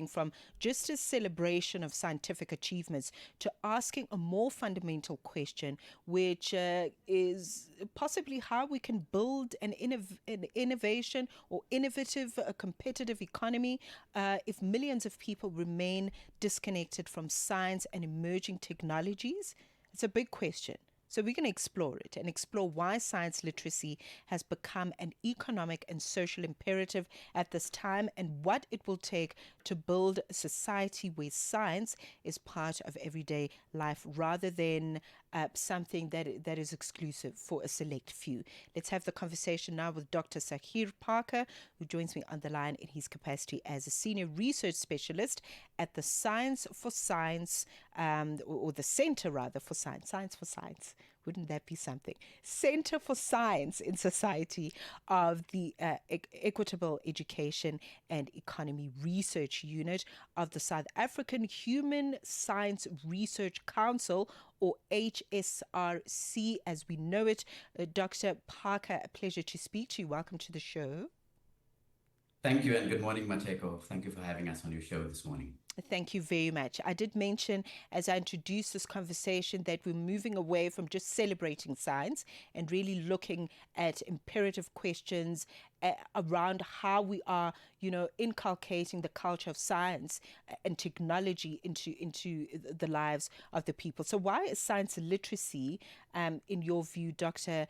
from just a celebration of scientific achievements to asking a more fundamental question, which is possibly how we can build an innovation or innovative, competitive economy if millions of people remain disconnected from science and emerging technologies. It's a big question. So we're going to explore it and explore why science literacy has become an economic and social imperative at this time and what it will take to build a society where science is part of everyday life rather than something that is exclusive for a select few. Let's have the conversation now with Dr. Saahier Parker, who joins me on the line in his capacity as a senior research specialist at the Science for Science, or the Center rather for Science, Science for Science. Wouldn't that be something? Center for Science in Society of the Equitable Education and Economy Research Unit of the South African Human Science Research Council, or HSRC as we know it. Dr. Parker, a pleasure to speak to you. Welcome to the show. Thank you and good morning, Mateko. Thank you for having us on your show this morning. Thank you very much. I did mention as I introduced this conversation that we're moving away from just celebrating science and really looking at imperative questions around how we are, inculcating the culture of science and technology into the lives of the people. So why is science literacy, in your view, Doctor,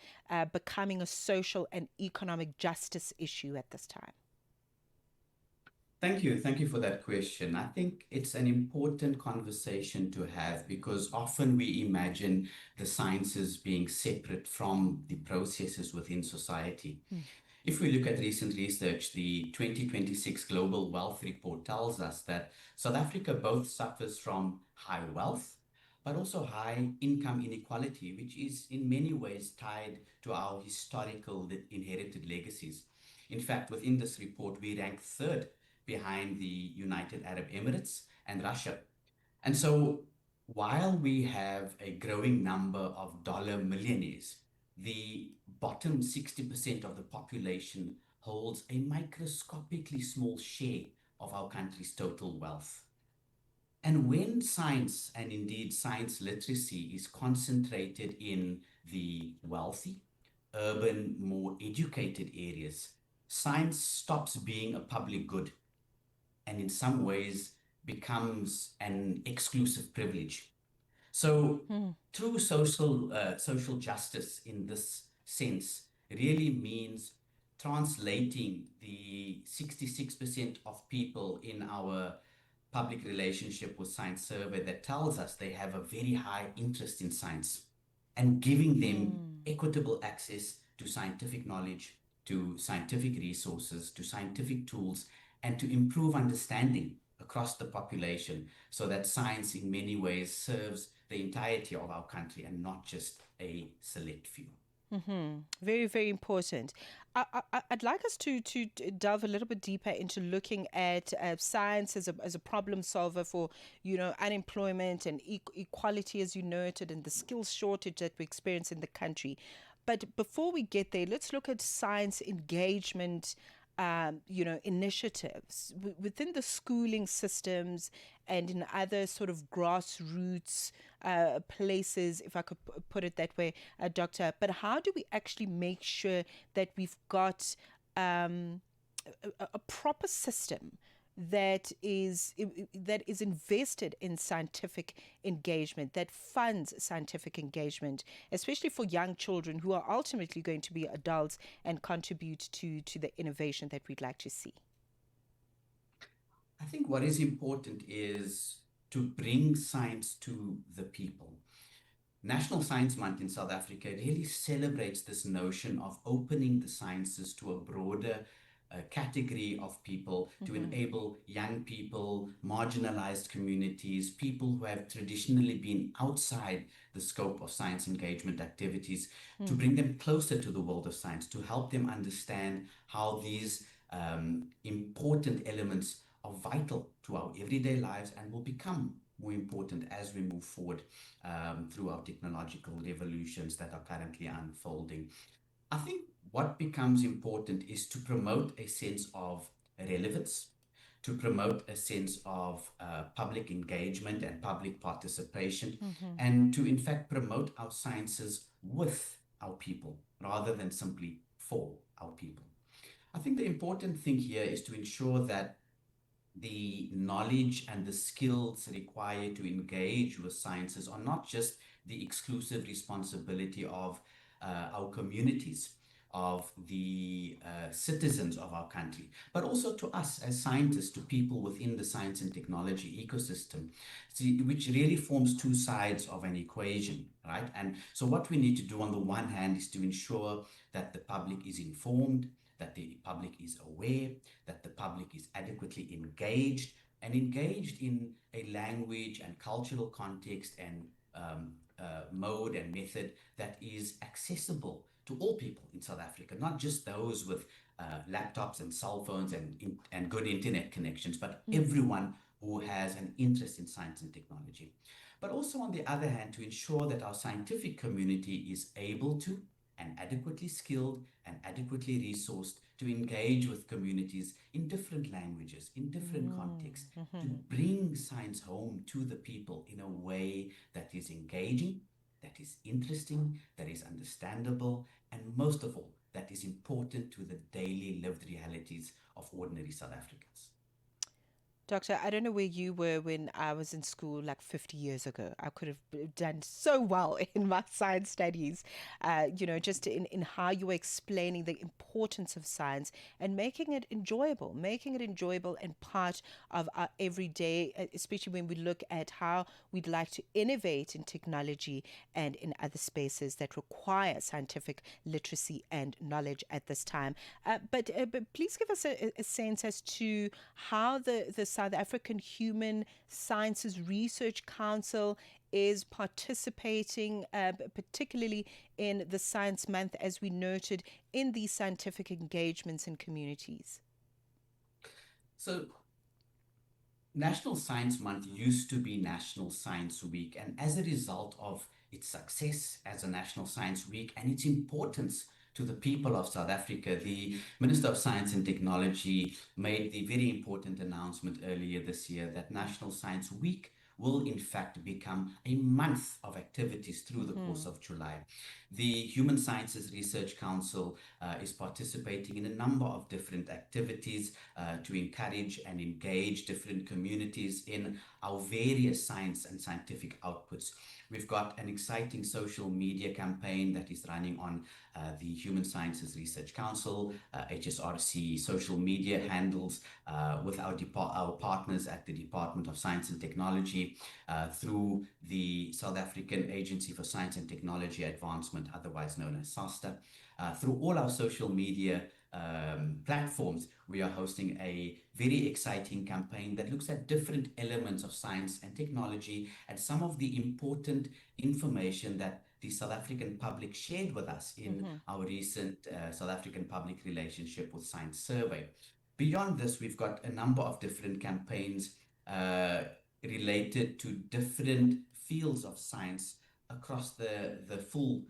becoming a social and economic justice issue at this time? Thank you. Thank you for that question. I think it's an important conversation to have because often we imagine the sciences being separate from the processes within society. If we look at recent research, the 2026 Global Wealth Report tells us that South Africa both suffers from high wealth, but also high income inequality, which is in many ways tied to our historical inherited legacies. In fact, within this report, we rank third behind the United Arab Emirates and Russia. And so while we have a growing number of dollar millionaires, the bottom 60% of the population holds a microscopically small share of our country's total wealth. And when science and indeed science literacy is concentrated in the wealthy, urban, more educated areas, science stops being a public good and in some ways becomes an exclusive privilege. So true social justice in this sense really means translating the 66% of people in our public relationship with science survey that tells us they have a very high interest in science and giving them equitable access to scientific knowledge, to scientific resources, to scientific tools, and to improve understanding across the population so that science in many ways serves the entirety of our country and not just a select few. Very, very important. I'd like us to delve a little bit deeper into looking at science as a problem solver for, unemployment and equality, as you noted, and the skills shortage that we experience in the country. But before we get there, let's look at science engagement, initiatives within the schooling systems and in other sort of grassroots places, if I could put it that way, Doctor. But how do we actually make sure that we've got a proper system that is invested in scientific engagement, that funds scientific engagement, especially for young children who are ultimately going to be adults and contribute to the innovation that we'd like to see? I think what is important is to bring science to the people. National Science Month in South Africa really celebrates this notion of opening the sciences to a broader category of people to enable young people, marginalized communities, people who have traditionally been outside the scope of science engagement activities, to bring them closer to the world of science, to help them understand how these important elements are vital to our everyday lives and will become more important as we move forward through our technological revolutions that are currently unfolding. I think what becomes important is to promote a sense of relevance, to promote a sense of public engagement and public participation, Mm-hmm. and to in fact promote our sciences with our people rather than simply for our people. I think the important thing here is to ensure that the knowledge and the skills required to engage with sciences are not just the exclusive responsibility of our communities, of the citizens of our country, but also to us as scientists, to people within the science and technology ecosystem, see, which really forms two sides of an equation, right? And so what we need to do on the one hand is to ensure that the public is informed, that the public is aware, that the public is adequately engaged and engaged in a language and cultural context and mode and method that is accessible to all people in South Africa, not just those with laptops and cell phones and good internet connections, but everyone who has an interest in science and technology. But also, on the other hand, to ensure that our scientific community is able to and adequately skilled and adequately resourced to engage with communities in different languages, in different contexts, to Mm-hmm. bring science home to the people in a way that is engaging, that is interesting, that is understandable, and most of all, that is important to the daily lived realities of ordinary South Africans. Doctor, I don't know where you were when I was in school like 50 years ago. I could have done so well in my science studies, just in how you were explaining the importance of science and making it enjoyable and part of our everyday, especially when we look at how we'd like to innovate in technology and in other spaces that require scientific literacy and knowledge at this time. But please give us a sense as to how the South African Human Sciences Research Council is participating, particularly in the Science Month, as we noted, in these scientific engagements in communities. So, National Science Month used to be National Science Week, and as a result of its success as a National Science Week and its importance to the people of South Africa, the Minister of Science and Technology made the very important announcement earlier this year that National Science Week will in fact become a month of activities through the Mm-hmm. course of July. The Human Sciences Research Council is participating in a number of different activities to encourage and engage different communities in our various science and scientific outputs. We've got an exciting social media campaign that is running on the Human Sciences Research Council, HSRC social media handles with our partners at the Department of Science and Technology through the South African Agency for Science and Technology Advancement, otherwise known as SASTA. Through all our social media platforms, we are hosting a very exciting campaign that looks at different elements of science and technology and some of the important information that the South African public shared with us in Mm-hmm. our recent South African Public Relationship with Science survey. Beyond this, we've got a number of different campaigns related to different fields of science across the full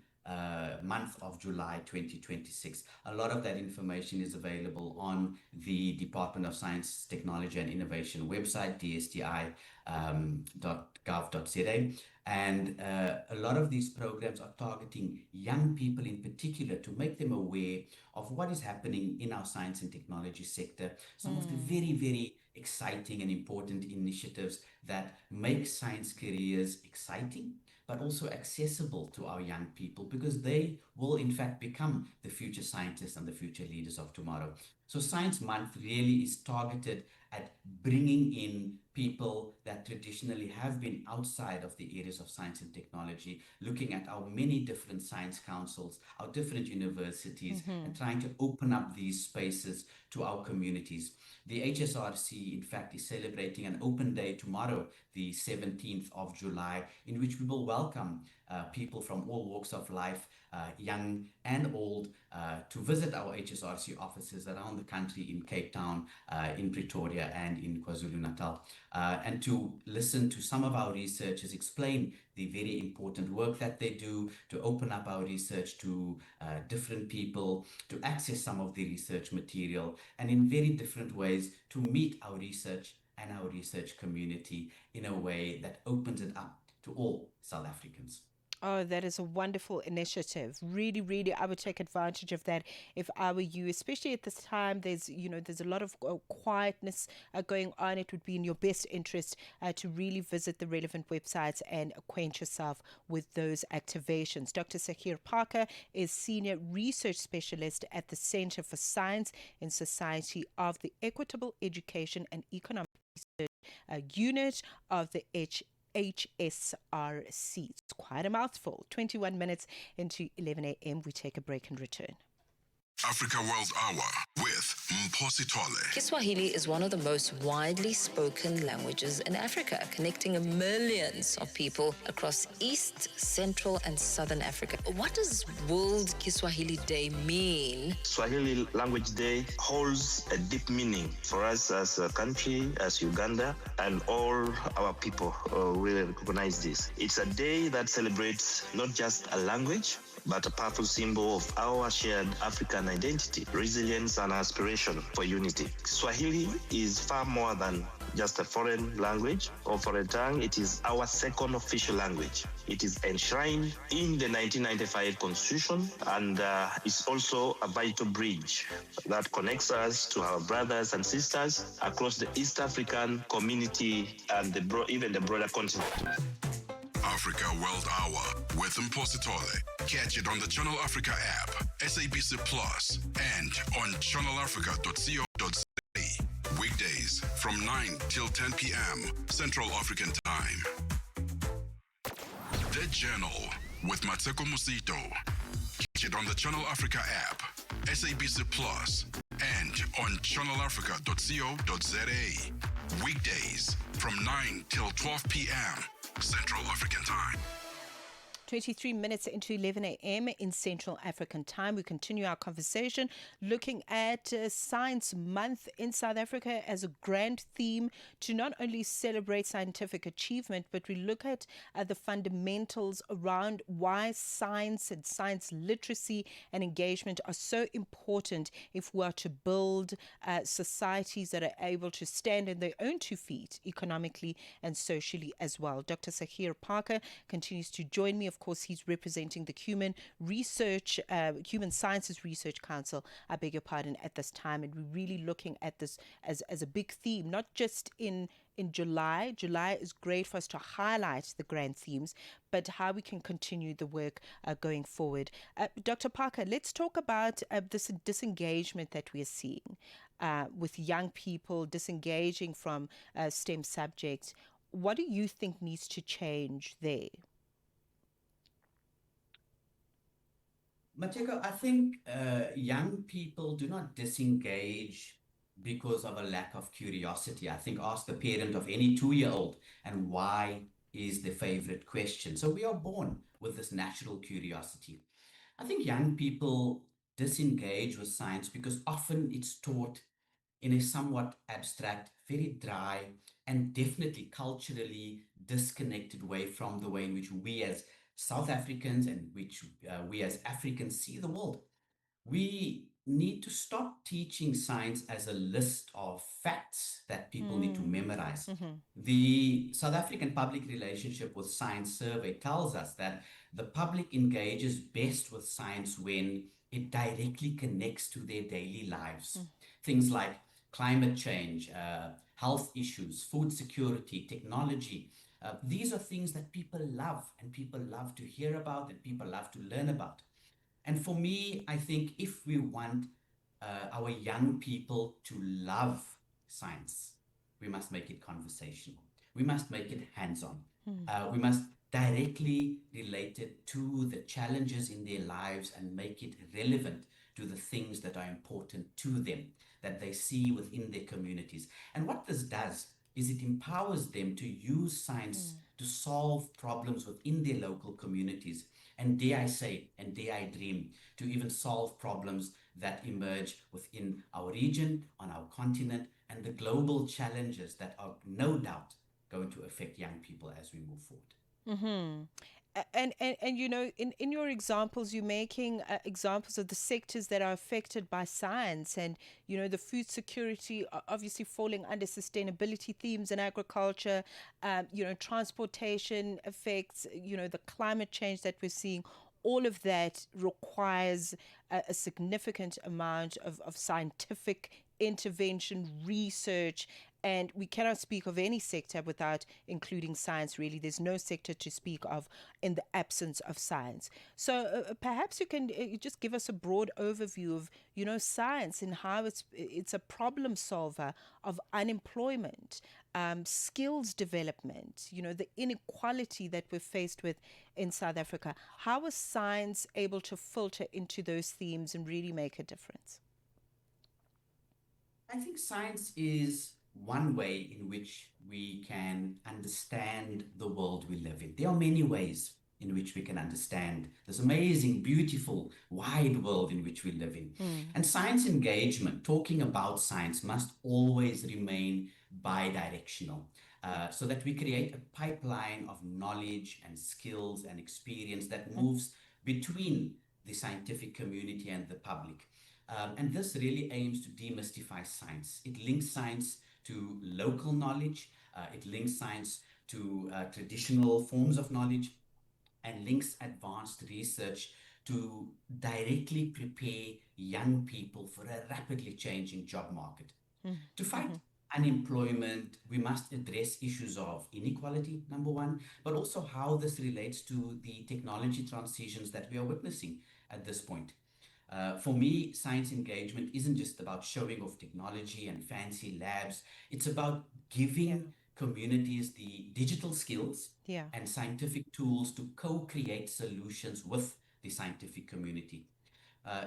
month of July 2026. A lot of that information is available on the Department of Science, Technology and Innovation website, dsti.gov.za. And a lot of these programs are targeting young people in particular to make them aware of what is happening in our science and technology sector, some of the very, very exciting and important initiatives that make science careers exciting but also accessible to our young people because they will in fact become the future scientists and the future leaders of tomorrow. So Science Month really is targeted at bringing in people that traditionally have been outside of the areas of science and technology, looking at our many different science councils, our different universities, Mm-hmm. and trying to open up these spaces to our communities. The HSRC, in fact, is celebrating an open day tomorrow, the 17th of July, in which we will welcome people from all walks of life young and old, to visit our HSRC offices around the country in Cape Town, in Pretoria, and in KwaZulu-Natal, and to listen to some of our researchers explain the very important work that they do, to open up our research to different people, to access some of the research material, and in very different ways to meet our research and our research community in a way that opens it up to all South Africans. Oh, that is a wonderful initiative. Really, really, I would take advantage of that if I were you, especially at this time. There's a lot of quietness going on. It would be in your best interest to really visit the relevant websites and acquaint yourself with those activations. Dr. Saahier Parker is Senior Research Specialist at the Center for Science in Society of the Equitable Education and Economic Research Unit of the HSRC. It's quite a mouthful. 21 minutes into 11 a.m. We take a break and return. Africa World Hour with Mposi Tole. Kiswahili is one of the most widely spoken languages in Africa, connecting millions of people across East, Central, and Southern Africa. What does World Kiswahili Day mean? Swahili Language Day holds a deep meaning for us as a country, as Uganda, and all our people really recognize this. It's a day that celebrates not just a language, but a powerful symbol of our shared African identity, resilience, and aspiration for unity. Swahili is far more than just a foreign language or foreign tongue. It is our second official language. It is enshrined in the 1995 Constitution and is also a vital bridge that connects us to our brothers and sisters across the East African community and even the broader continent. Africa World Hour with Mposi Tole. Catch it on the Channel Africa app, SABC Plus, and on channelafrica.co.za. Weekdays from 9 till 10 p.m. Central African Time. The Journal with Mateko Musito. Catch it on the Channel Africa app, SABC Plus, and on channelafrica.co.za. Weekdays from 9 till 12 p.m. Central African Time. 23 minutes into 11 a.m. in Central African Time. We continue our conversation looking at Science Month in South Africa as a grand theme to not only celebrate scientific achievement, but we look at the fundamentals around why science and science literacy and engagement are so important if we are to build societies that are able to stand on their own 2 feet economically and socially as well. Dr. Saahier Parker continues to join me. Of course, he's representing the Human Sciences Research Council, I beg your pardon, at this time. And we're really looking at this as a big theme, not just in July. July is great for us to highlight the grand themes, but how we can continue the work going forward. Dr. Parker, let's talk about this disengagement that we are seeing with young people disengaging from STEM subjects. What do you think needs to change there? Mateko, I think young people do not disengage because of a lack of curiosity. I think ask the parent of any 2-year-old, and why is the favorite question. So we are born with this natural curiosity. I think young people disengage with science because often it's taught in a somewhat abstract, very dry, and definitely culturally disconnected way from the way in which we as South Africans and which we as Africans see the world. We need to stop teaching science as a list of facts that people need to memorize. The South African Public Relationship with Science Survey tells us that the public engages best with science when it directly connects to their daily lives. Things like climate change, health issues, food security, technology. These are things that people love, and people love to hear about, and people love to learn about. And for me, I think if we want our young people to love science, we must make it conversational. We must make it hands-on. We must directly relate it to the challenges in their lives and make it relevant to the things that are important to them, that they see within their communities. And what this does is it empowers them to use science to solve problems within their local communities. And dare I say, and dare I dream, to even solve problems that emerge within our region, on our continent, and the global challenges that are no doubt going to affect young people as we move forward. Mm-hmm. And you know, in your examples, you're making examples of the sectors that are affected by science, and you know, the food security obviously falling under sustainability themes in agriculture. You know, transportation effects. You know, the climate change that we're seeing. All of that requires a significant amount of scientific intervention, research, and we cannot speak of any sector without including science, really. There's no sector to speak of in the absence of science. So perhaps you can just give us a broad overview of, you know, science and how it's a problem solver of unemployment, skills development, you know, the inequality that we're faced with in South Africa. How is science able to filter into those themes and really make a difference? I think science is one way in which we can understand the world we live in. There are many ways in which we can understand this amazing, beautiful, wide world in which we live in. And science engagement, talking about science, must always remain bi-directional, so that we create a pipeline of knowledge and skills and experience that moves between the scientific community and the public. And this really aims to demystify science. It links science to local knowledge, it links science to traditional forms of knowledge, and links advanced research to directly prepare young people for a rapidly changing job market. To fight unemployment, we must address issues of inequality, number one, but also how this relates to the technology transitions that we are witnessing at this point. For me, science engagement isn't just about showing off technology and fancy labs. It's about giving communities the digital skills Yeah. and scientific tools to co-create solutions with the scientific community.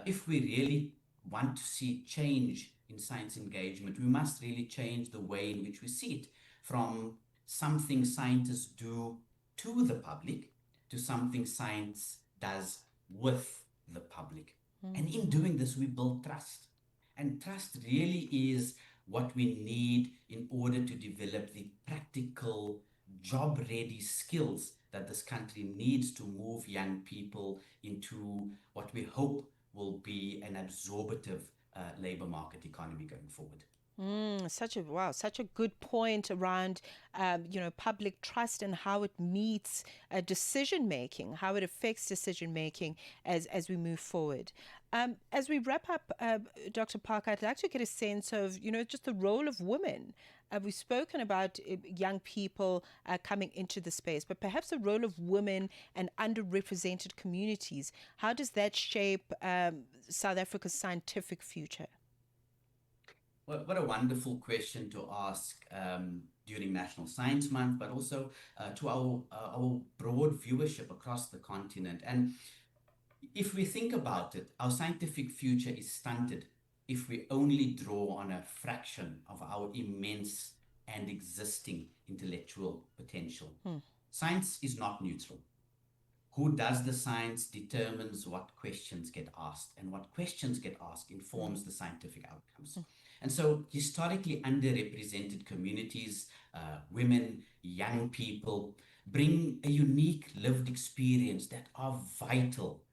If we really want to see change in science engagement, we must really change the way in which we see it, from something scientists do to the public to something science does with the public. And in doing this, we build trust. And trust really is what we need in order to develop the practical, job ready skills that this country needs to move young people into what we hope will be an absorbative labor market economy going forward. Such a good point around, you know, public trust and how it meets decision making, how it affects decision making as we move forward. As we wrap up, Dr. Parker, I'd like to get a sense of, you know, just the role of women. We've spoken about young people coming into the space, but perhaps the role of women and underrepresented communities. How does that shape South Africa's scientific future? What a wonderful question to ask during National Science Month, but also to our broad viewership across the continent. And if we think about it, our scientific future is stunted if we only draw on a fraction of our immense and existing intellectual potential. Science is not neutral. Who does the science determines what questions get asked, and what questions get asked informs the scientific outcomes. And so, historically underrepresented communities, women, young people, bring a unique lived experience that are vital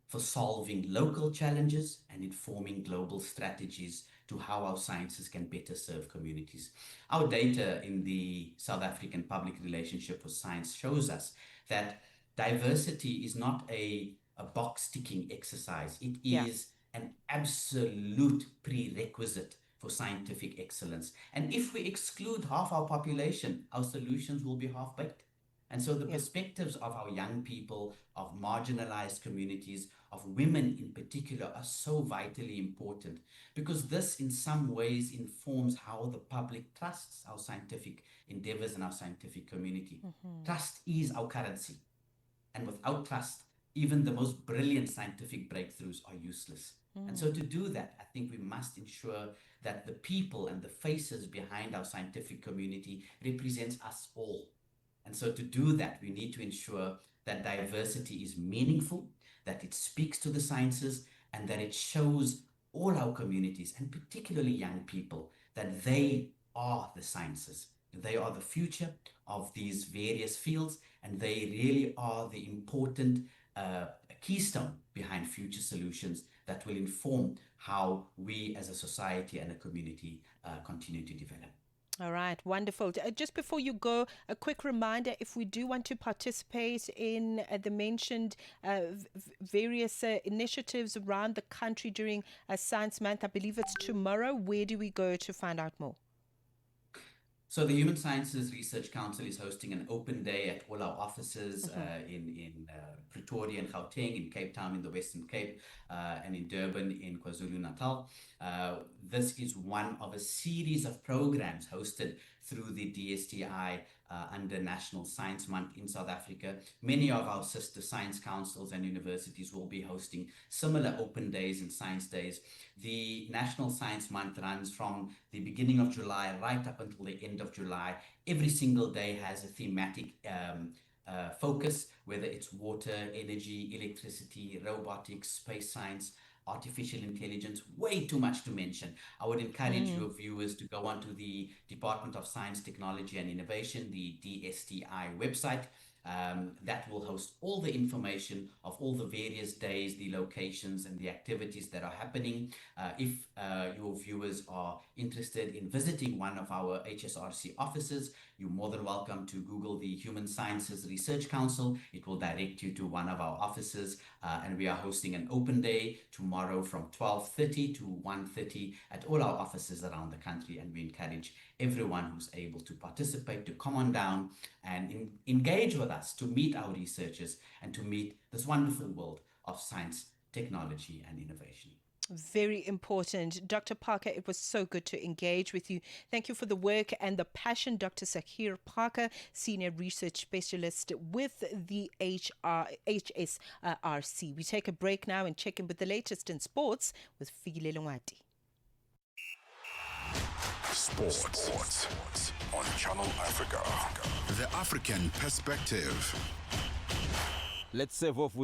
for solving local challenges and informing global strategies to how our sciences can better serve communities. Our data in the South African public relationship with science shows us that diversity is not a box ticking exercise. It is an absolute prerequisite for scientific excellence. And if we exclude half our population, our solutions will be half baked. And so the perspectives of our young people, of marginalized communities, of women in particular, are so vitally important, because this in some ways informs how the public trusts our scientific endeavors and our scientific community. Trust is our currency. And without trust, even the most brilliant scientific breakthroughs are useless. And so to do that, I think we must ensure that the people and the faces behind our scientific community represents us all. And so to do that, we need to ensure that diversity is meaningful, that it speaks to the sciences, and that it shows all our communities, and particularly young people, that they are the sciences. They are the future of these various fields, and they really are the important keystone behind future solutions that will inform how we as a society and a community continue to develop. All right, wonderful. Just before you go, a quick reminder, if we do want to participate in the mentioned various initiatives around the country during Science Month, I believe it's tomorrow, where do we go to find out more? So the Human Sciences Research Council is hosting an open day at all our offices in Pretoria and Gauteng, in Cape Town in the Western Cape, and in Durban in KwaZulu-Natal. This is one of a series of programs hosted through the DSTI under National Science Month in South Africa. Many of our sister science councils and universities will be hosting similar open days and science days. The National Science Month runs from the beginning of July right up until the end of July. Every single day has a thematic focus, whether it's water, energy, electricity, robotics, space science, artificial intelligence, way too much to mention. I would encourage your viewers to go onto the Department of Science, Technology and Innovation, the DSTI website. That will host all the information of all the various days, the locations and the activities that are happening. If your viewers are interested in visiting one of our HSRC offices, you're more than welcome to Google the Human Sciences Research Council. It will direct you to one of our offices, and we are hosting an open day tomorrow from 12:30 to 1:30 at all our offices around the country, and we encourage everyone who's able to participate to come on down and engage with us, to meet our researchers and to meet this wonderful world of science, technology and innovation. Very important. Dr. Parker, it was so good to engage with you. Thank you for the work and the passion. Dr. Saahier Parker, Senior Research Specialist with the HSRC. We take a break now and check in with the latest in sports with Fikile Longati. Sports on Channel Africa. The African perspective. Let's serve off with